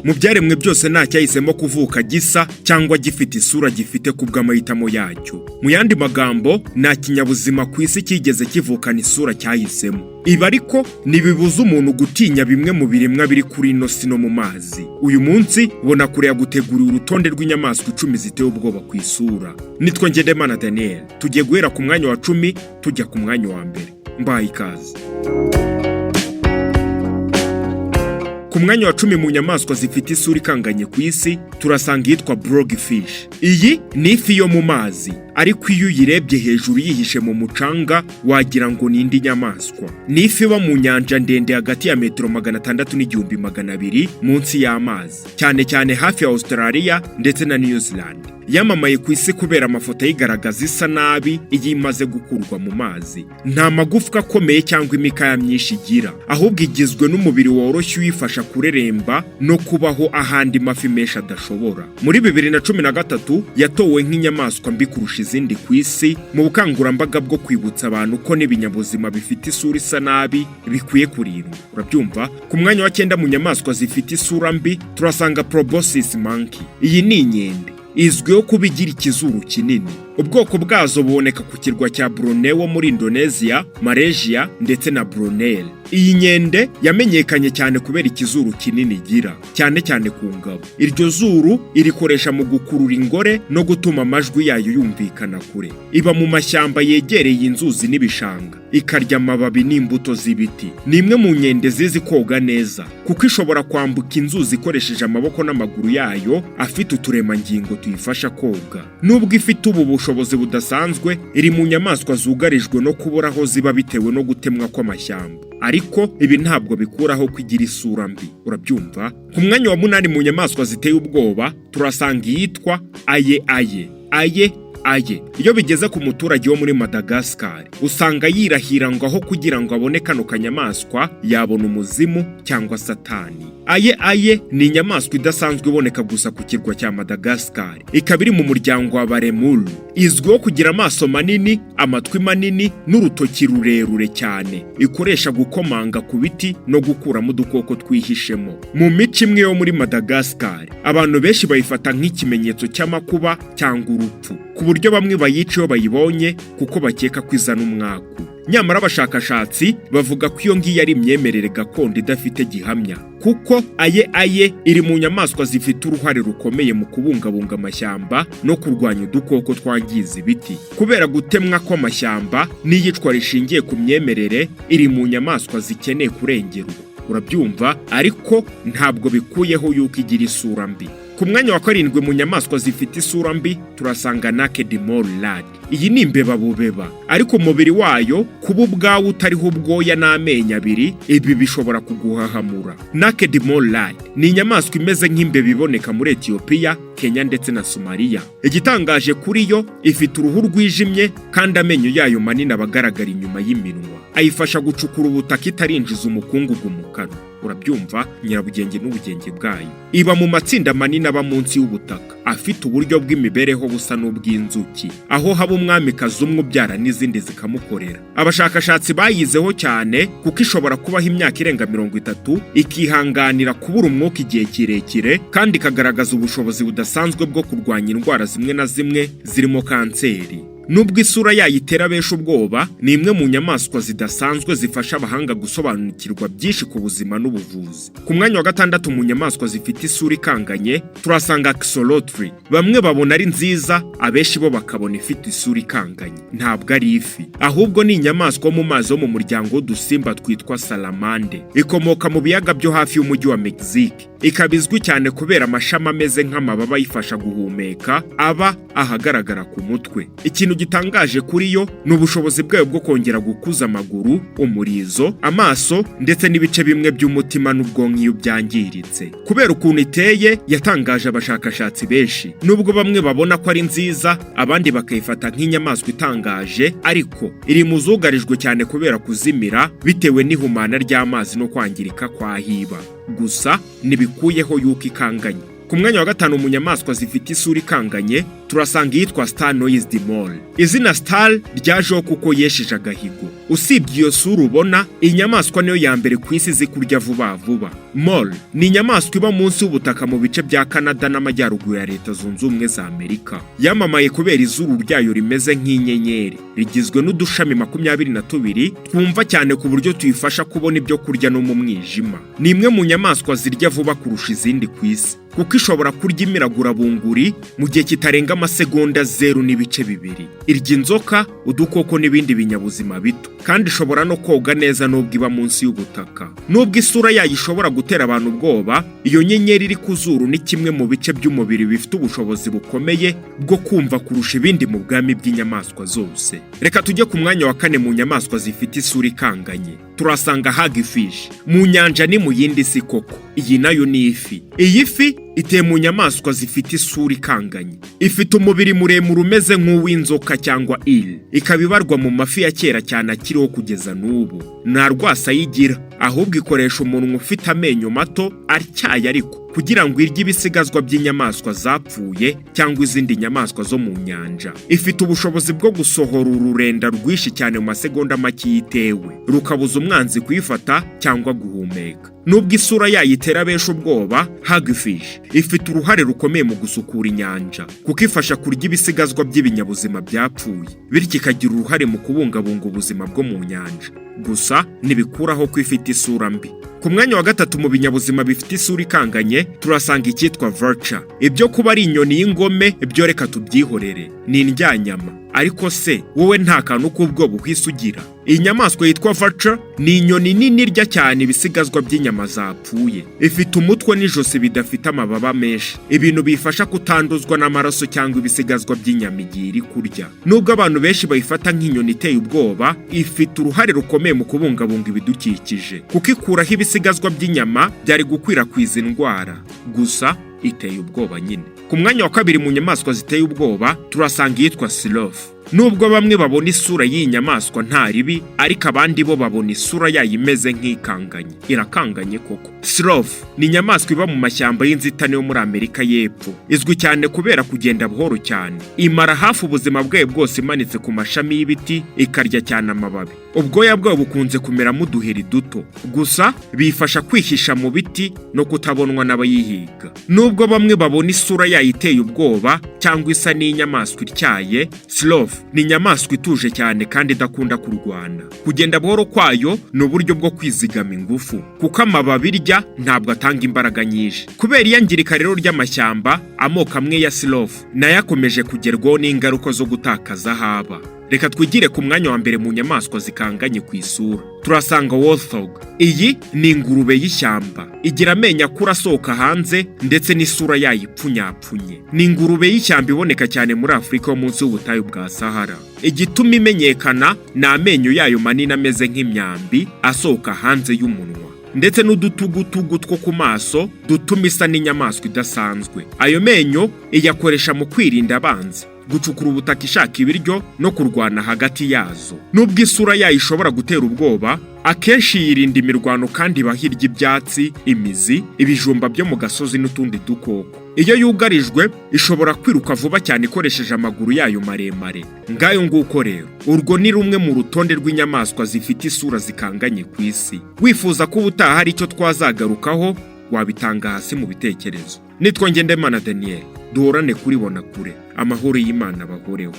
mu byaremwe byose ntacyahisemo kuvuka gisa cyangwa gifite isura gifite ku bw'amahitamo yacyo. Mu yandi magambo, nta kinyabuzima ku isi kigeze kivukana isura cyahisemo. Ibi ariko ntibibuza umuntu gutinya bimwe mu biremwa biri kuri ino si no mu mazi. Uyu munsi Bonakure yaguteguriye urutonde rw'inyamaswa 10 ziteye ubwoba ku isura. Nitwa Ngendemana Daniel. Tugiye guhera ku mwanya wa 10 tujya ku mwanya wa mbere. Mbaye ikaze. Ku mwanya wa 10 mu nyamaswa zifite isura ikanganye ku isi turasanga yitwa Blobfish. Iyi ni ifi yo mu mazi, ariko iyo uyirebye hejuru yihishe mu mucanga wagira ngo ni indi nyamaswa. Ni ifi iba mu nyanja ndende hagati ya metero 600 n'igihumbi 200 munsi y'amazi, cyane cyane hafi ya Australia ndetse na New Zealand. Yamamaye ku isi kubera amafoto yigaragaza isa nabi iyo imaze gukurwa mu mazi. Nta magufwa akomeye cyangwa imikaya myinshi igira, ahubwo igizwe n'umubiri woroshye uyifasha kureremba no kubaho ahandi mafi menshi adashobora. Muri 2013 yatowe nk'inyamaswa mbi kurusha izindi ku isi mu bukangurambaga bwo kwibutsa abantu ko n'ibinyabuzima bifite isura isa nabi bikwiye kurindwa. Urabyumva? Ku mwanya wa 9 mu nyamaswa zifite isura mbi turasanga Proboscis Monkey. Iyi ni inkende, izwiho kuba igira ikizuru kinini. Ubwoko bwazo buboneka ku kirwa cya Borneo muri Indonesia, Malaysia ndetse na Brunei. Iyi nkende yamenyekanye cyane kubera ikizuru kinini igira, cyane cyane ku ngabo. Iryo zuru irikoresha mu gukurura ingore no gutuma amajwi yayo yumvikana kure. Iba mu mashyamba yegereye inzuzi n'ibishanga, ikarya amababi n'imbuto z'ibiti. Ni imwe mu nkende zizi koga neza, kuko ishobora kwambuka inzuzi ikoresheje amaboko n'amaguru yayo afite uturemangingo tuyifasha koga. Nubwo ifite ubu bushobozi budasanzwe, iri mu nyamaswa zugarijwe no kubura aho ziba bitewe no gutemwa kw'amashyamba. Ariko ibi ntabwo bikuraho kugira isura mbi. Urabyumva? Ku mwanya wa 8 mu nyamaswa ziteye ubwoba turasanga iyitwa aye. Iyo bigeze ku muturage wo muri Madagascar, usanga yirahira ngo aho kugira ngo abone kano kanyamaswa yabona umuzimu cyangwa satani. Aye ni inyamaswa idasanzwe iboneka gusa ku kirwa cya Madagascar. Ikaba iri mu muryango wa baremwe. Izwiho kugira amaso manini, amatwi manini n'urutoki rurerure cyane. Ikoresha gukomanga ku biti no gukuramo udukoko twihishemo. Mu mico imwe yo muri Madagascar, abantu benshi bayifata nk'ikimenyetso cy'amakuba cyangwa urupfu, ku buryo bamwe bayica iyo bayibonye kuko bakeka ko izana umwaku. Nyamara abashakashatsi bavuga ko iyo ngiyo ari imyemerere gakondo idafite gihamya, kuko aye iri mu nyamaswa zifite uruhare rukomeye mu kubungabunga amashyamba no kurwanya udukoko twangiza ibiti. Kubera gutemwa kw'amashyamba n'iyicwa rishingiye ku myemerere, iri mu nyamaswa zikeneye kurengerwa. Urabyumva? Ariko ntabwo bikuyeho yuko igira isura mbi. Ku mwanya wa 7 mu nyamaswa zifite isura mbi turasanga naked lad. Iyi ni imbeba bubeba, ariko umubiri wayo kuba ubwawo utariho ubwoya n'amenyo abiri, ibi bishobora kuguhahamura. Naked lad ni inyamaswa imeze nk'imbeba iboneka muri Ethiopia, Kenya ndetse na Somalia. Igitangaje kuri yo, ifite uruhu rwijimye kandi amenyo yayo manini abagaragara inyuma y'iminwa. Ayifasha gucukura ubutaka itarinjiza umukungugu mu kanwa. Urabyumva? Nyirabugenge n'ubugenge bwayo. Iba mu matsinda manini aba munsi y'ubutaka, afite uburyo bw'imibereho busa n'ubw'inzuki, aho haba umwamikazi umwe ubyara n'izindi zikamukorera. Abashakashatsi bayizeho cyane kuko ishobora kubaho imyaka irenga 30, ikihanganira kubura umwuka igihe kirekire, kandi ikagaragaza ubushobozi budasanzwe bwo kurwanya indwara zimwe na zimwe zirimo kanseri. Nubwo isura yayitera benshi ubwoba, ni imwe mu nyamaswa zidasanzwe zifasha abahanga gusobanukirwa byinshi ku buzima n'ubuvuzi. Ku mwanya wa 6 mu nyamaswa zifite isura ikanganye turasanga Axolotl. Bamwe babona ari nziza, abenshi bo bakabona ifite isura ikanganye. Ntabwo ari ifi, ahubwo ni inyamaswa mu mazi yo mu muryango w'udusimba twitwa salamande. Ikomoka mu biyaga byo hafi y'umujyi wa Mexique. Ikaba izwi cyane kubera amashami ameze nk'amababa yifasha guhumeka aba ahagaragara ku mutwe. Ikintu gitangaje kuri yo ni ubushobozi bwayo bwo kongera gukuza amaguru, umurizo, amaso ndetse n'ibice bimwe by'umutima n'ubwonko iyo byangiritse. Kubera ukuntu iteye, yatangaje abashakashatsi benshi. Nubwo bamwe babona ko ari nziza, abandi bakayifata nk'inyamaswa itangaje, ariko iri mu zugarijwe cyane kubera kuzimira bitewe n'ihumana ry'amazi no kwangirika kwahiba. Gusa ntibikuyeho yuko ikanganye. Ku mwanya wa 5 mu nyamaswa zifite isura ikanganye turasanga iyitwa star-nosed mole. Izina star ryajeho kuko yesheje agahigo. Usibye iyo sura ubona, inyamaswa niyo ya mbere ku isi izi kurya vuba vuba. Mole ni inyamaswa iba munsi y'ubutaka mu bice bya Canada n'amajyaruguru ya Leta Zunze Ubumwe za Amerika. Yamamaye kubera izuru ryayo rimeze nk'inyenyeri, rigizwe n'udushami 22 twumva cyane ku buryo tuyifasha kubona ibyo kurya no mu mwijima. Ni imwe mu nyamaswa zirya vuba kurusha izindi ku isi, kuko ishobora kurya imiragura bunguri mu gihe kitarenga amasegonda 0.2. Irya inzoka, udukoko n'ibindi binyabuzima bito, kandi ishobora no koga neza nubwo iba munsi y'ubutaka. Nubwo isura yayo ishobora gutera abantu ubwoba, iyo nyenyeri iri ku zuru ni kimwe mu bice by'umubiri bifite ubushobozi bukomeye bwo kumva kurusha ibindi mu bwami bw'inyamaswa zose. Reka tujye ku mwanya wa 4 mu nyamaswa zifite isura ikanganye. Turasanga Hagfish. Mu nyanja ni mu yindi si koko. Iyi nayo ni ifi. Iyi fi iteye mu nyamaswa zifite isura ikanganye. Ifite umubiri muremure umeze nk'uw'inzoka cyangwa eel. Ikaba ibarwa mu mafi ya kera cyane akiriho kugeza n'ubu. Nta rwasa yigira, ahubwo ikoresha umunwa ufite amenyo mato atyaye ariko, kugira ngo irye ibisigazwa by'inyamaswa zapfuye cyangwa izindi nyamaswa zo mu nyanja. Ifite ubushobozi bwo gusohora ururenda rwinshi cyane mu masegonda make yitewe, rukabuza umwanzi kuyifata cyangwa guhumeka. Nubwo isura yayitera besha ubwoba, Hagfish ifite uruhare rukomeye mu gusukura inyanja, kuko ifasha kurya ibisigazwa by'ibinyabuzima byapfuye, bityo ikagira uruhare mu kubungabunga ubuzima bwo mu nyanja. Gusa ntibikuraho ko ifite isura mbi. Ku mwanya wa 3 mu binyabuzima bifite isura ikanganye, turasanga icyitwa Vulture. Ibyo kuba ari inyoni y'ingome ibyo reka tubyihorere, ni indyanyama. Ariko se wowe nta kantu k'ubwoba uhise ugira? Iyi nyamaswa yitwa Vulture ni inyoni nini irya cyane ibisigazwa by'inyama zapfuye. Ifite umutwe n'ijosi bidafite amababa menshi, ibintu bifasha kutanduzwa n'amaraso cyangwa ibisigazwa by'inyama igihe iri kurya. Nubwo abantu benshi bayifata nk'inyoni iteye ubwoba, ifite uruhare rukomeye mu kubungabunga ibidukikije, kuko ikuraho ibisigazwa by'inyama byari gukwirakwiza indwara. Gusa iteye ubwoba nyine. Ku mwanya wa 2 mu nyamaswa ziteye ubwoba, turasanga iyitwa Sloth. Nubwo bamwe babona isura y'iyi nyamaswa nta ribi, ariko abandi bo babona isura yayo imeze nk'ikanganye. Irakanganye koko. Sloth ni inyamaswa iba mu mashyamba y'inzitane yo muri Amerika y'Epfo. Izwi cyane kubera kugenda buhoro cyane. Imara hafi ubuzima bwayo bwose imanitse ku mashami y'ibiti, ikarya cyane amababi. Ubwoya bwayo bukunze kumeramo uduheri duto, gusa bifasha kwihisha mu biti no kutabonwa n'abayihiga. Nubwo bamwe babona isura yayo iteye ubwoba cyangwa isa n'inyamaswa ityaye, Sloth ni inyamaswa ituje cyane kandi idakunda kurwana. Kugenda buhoro kwayo ni uburyo bwo kwizigama ingufu, kuko amababi irya ntabwo atanga imbaraga nyinshi. Kubera iyangirika rero ry'amashyamba, amoko amwe ya Sloth nayo akomeje kugerwaho n'ingaruka zo gutakaza haba. Reka twigire ku mwanya wa 1 mu nyamaswa zikanganye ku isura. Turasanga Warthog. Iyi ni ingurube y'ishyamba. Igira amenyo akura asohoka hanze ndetse n'isura yayo ipfunyapfunye. Ni ingurube y'ishyamba iboneka cyane muri Afurika yo munsi y'ubutayu bwa Sahara. Igituma imenyekana ni amenyo yayo manini ameze nk'imyambi asohoka hanze y'umunwa, ndetse n'udutugutugu two ku maso dutuma isa n'inyamaswa idasanzwe. Ayo menyo iyakoresha mu kwirinda abanzi, gucukura ubutaka ishaka ibiryo no kurwana hagati yazo. Nubwo isura yayo ishobora gutera ubwoba, akenshi yirinda imirwano kandi bahirya ibyatsi, imizi, ibijumba byo mu gasozi n'utundi dukoko. Iyo yugarijwe, ishobora kwiruka vuba cyane ikoresheje amaguru yayo maremare. Ngayo nguko rero, urwo ni rumwe mu rutonde rw'inyamaswa zifite isura zikanganye ku isi. Wifuza ko ubutaha hari icyo twazagarukaho, wabitanga hasi mu bitekerezo. Nitwa Ngendemana Daniel. Duhorane kuri Bonakure. Amahoro y'Imana bahoreho.